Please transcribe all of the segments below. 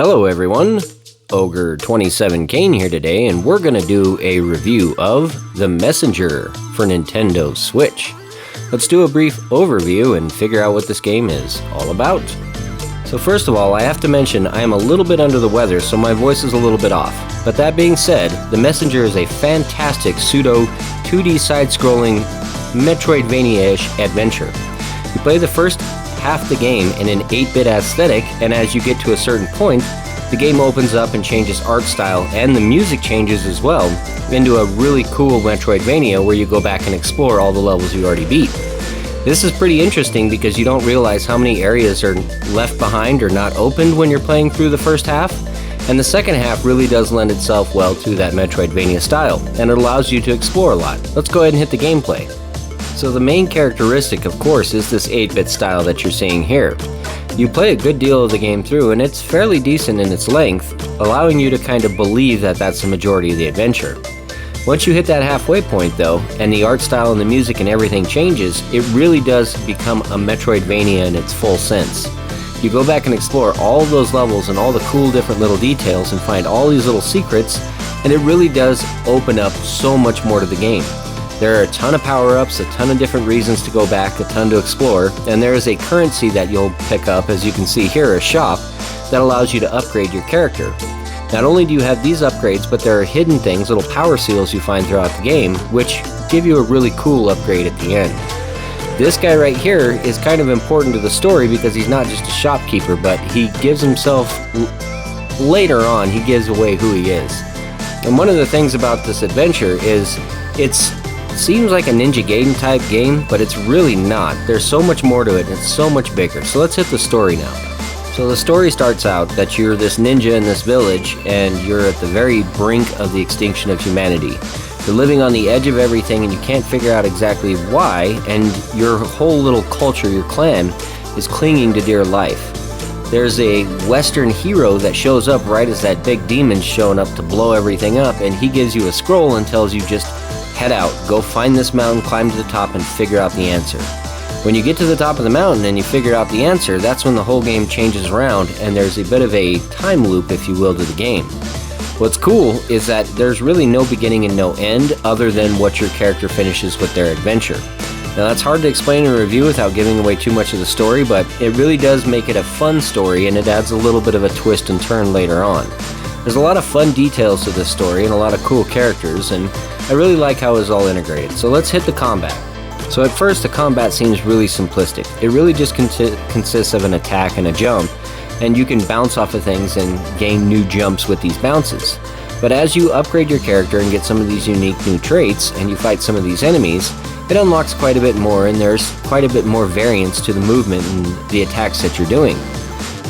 Hello everyone, Ogre27Kane here today, and we're going to do a review of The Messenger for Nintendo Switch. Let's do a brief overview and figure out what this game is all about. So first of all, I have to mention I am a little bit under the weather, so my voice is a little bit off. But that being said, The Messenger is a fantastic pseudo 2D side-scrolling Metroidvania-ish adventure. You play the first half the game in an 8-bit aesthetic, and as you get to a certain point, the game opens up and changes art style, and the music changes as well, into a really cool Metroidvania where you go back and explore all the levels you already beat. This is pretty interesting because you don't realize how many areas are left behind or not opened when you're playing through the first half, and the second half really does lend itself well to that Metroidvania style, and it allows you to explore a lot. Let's go ahead and hit the gameplay. So the main characteristic, of course, is this 8-bit style that you're seeing here. You play a good deal of the game through, and it's fairly decent in its length, allowing you to kind of believe that that's the majority of the adventure. Once you hit that halfway point, though, and the art style and the music and everything changes, it really does become a Metroidvania in its full sense. You go back and explore all of those levels and all the cool different little details and find all these little secrets, and it really does open up so much more to the game. There are a ton of power-ups, a ton of different reasons to go back, a ton to explore, and there is a currency that you'll pick up, as you can see here, a shop, that allows you to upgrade your character. Not only do you have these upgrades, but there are hidden things, little power seals you find throughout the game, which give you a really cool upgrade at the end. This guy right here is kind of important to the story because he's not just a shopkeeper, but he gives himself, later on, he gives away who he is. And one of the things about this adventure is seems like a Ninja Gaiden type game, but it's really not. There's so much more to it, and it's so much bigger. So let's hit the story now. So the story starts out that you're this ninja in this village, and you're at the very brink of the extinction of humanity. You're living on the edge of everything, and you can't figure out exactly why, and your whole little culture, your clan, is clinging to dear life. There's a Western hero that shows up right as that big demon's showing up to blow everything up, and he gives you a scroll and tells you just head out, go find this mountain, climb to the top, and figure out the answer. When you get to the top of the mountain and you figure out the answer, that's when the whole game changes around, and there's a bit of a time loop, if you will, to the game. What's cool is that there's really no beginning and no end other than what your character finishes with their adventure. Now that's hard to explain in a review without giving away too much of the story, but it really does make it a fun story, and it adds a little bit of a twist and turn later on. There's a lot of fun details to this story and a lot of cool characters, and I really like how it's all integrated. So let's hit the combat. So at first the combat seems really simplistic. It really just consists of an attack and a jump, and you can bounce off of things and gain new jumps with these bounces. But as you upgrade your character and get some of these unique new traits, and you fight some of these enemies, it unlocks quite a bit more, and there's quite a bit more variance to the movement and the attacks that you're doing.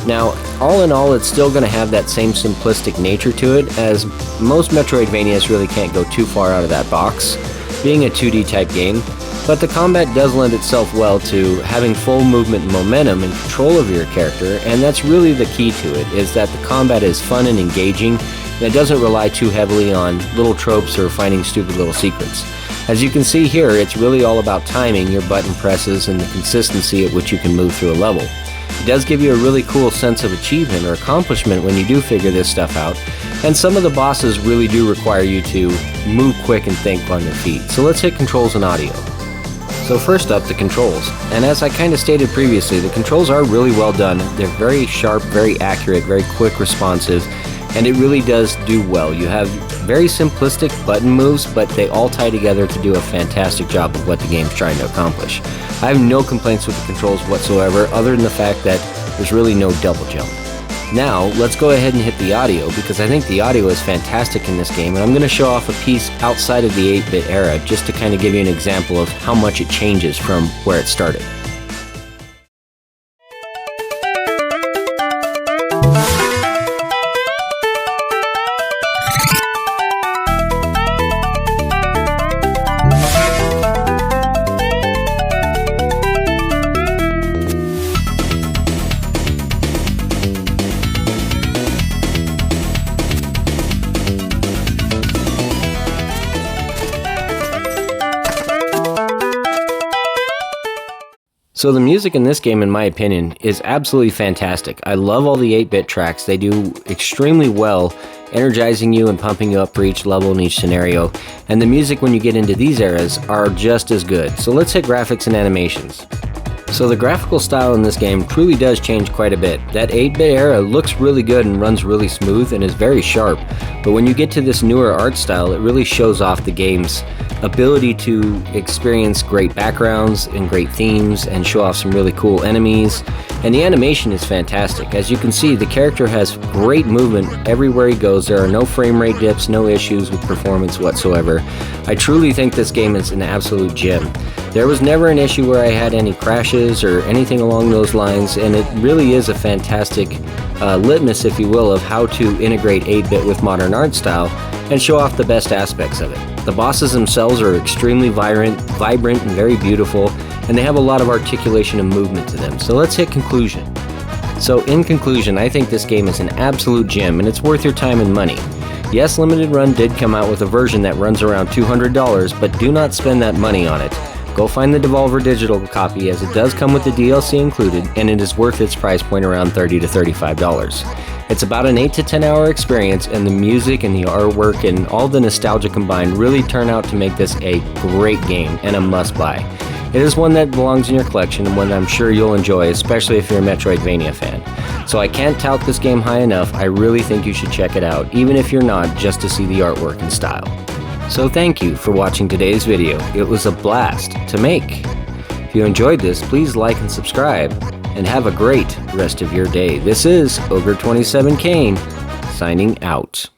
Now, all in all, it's still going to have that same simplistic nature to it, as most Metroidvanias really can't go too far out of that box, being a 2D type game, but the combat does lend itself well to having full movement and momentum and control of your character, and that's really the key to it, is that the combat is fun and engaging, and it doesn't rely too heavily on little tropes or finding stupid little secrets. As you can see here, it's really all about timing your button presses and the consistency at which you can move through a level. It does give you a really cool sense of achievement or accomplishment when you do figure this stuff out, and some of the bosses really do require you to move quick and think on your feet. So let's hit controls and audio. So first up, the controls. And as I kind of stated previously, the controls are really well done. They're very sharp, very accurate, very quick responsive, and it really does do well. You have very simplistic button moves, but they all tie together to do a fantastic job of what the game's trying to accomplish. I have no complaints with the controls whatsoever, other than the fact that there's really no double jump. Now, let's go ahead and hit the audio, because I think the audio is fantastic in this game, and I'm going to show off a piece outside of the 8-bit era, just to kind of give you an example of how much it changes from where it started. So the music in this game, in my opinion, is absolutely fantastic. I love all the 8-bit tracks. They do extremely well, energizing you and pumping you up for each level and each scenario. And the music when you get into these eras are just as good. So let's hit graphics and animations. So the graphical style in this game truly does change quite a bit. That 8-bit era looks really good and runs really smooth and is very sharp, but when you get to this newer art style, it really shows off the game's ability to experience great backgrounds and great themes and show off some really cool enemies. And the animation is fantastic. As you can see, the character has great movement everywhere he goes. There are no frame rate dips, no issues with performance whatsoever. I truly think this game is an absolute gem. There was never an issue where I had any crashes or anything along those lines, and it really is a fantastic litmus, if you will, of how to integrate 8-bit with modern art style and show off the best aspects of it. The bosses themselves are extremely vibrant and very beautiful, and they have a lot of articulation and movement to them. So let's hit conclusion. So in conclusion, I think this game is an absolute gem, and it's worth your time and money. Yes, Limited Run did come out with a version that runs around $200, but do not spend that money on it. Go find the Devolver Digital copy, as it does come with the DLC included, and it is worth its price point around $30 to $35. It's about an 8 to 10 hour experience, and the music and the artwork and all the nostalgia combined really turn out to make this a great game and a must-buy. It is one that belongs in your collection and one I'm sure you'll enjoy, especially if you're a Metroidvania fan. So I can't tout this game high enough. I really think you should check it out, even if you're not, just to see the artwork and style. So thank you for watching today's video. It was a blast to make. If you enjoyed this, please like and subscribe, and have a great rest of your day. This is Ogre27 Kane, signing out.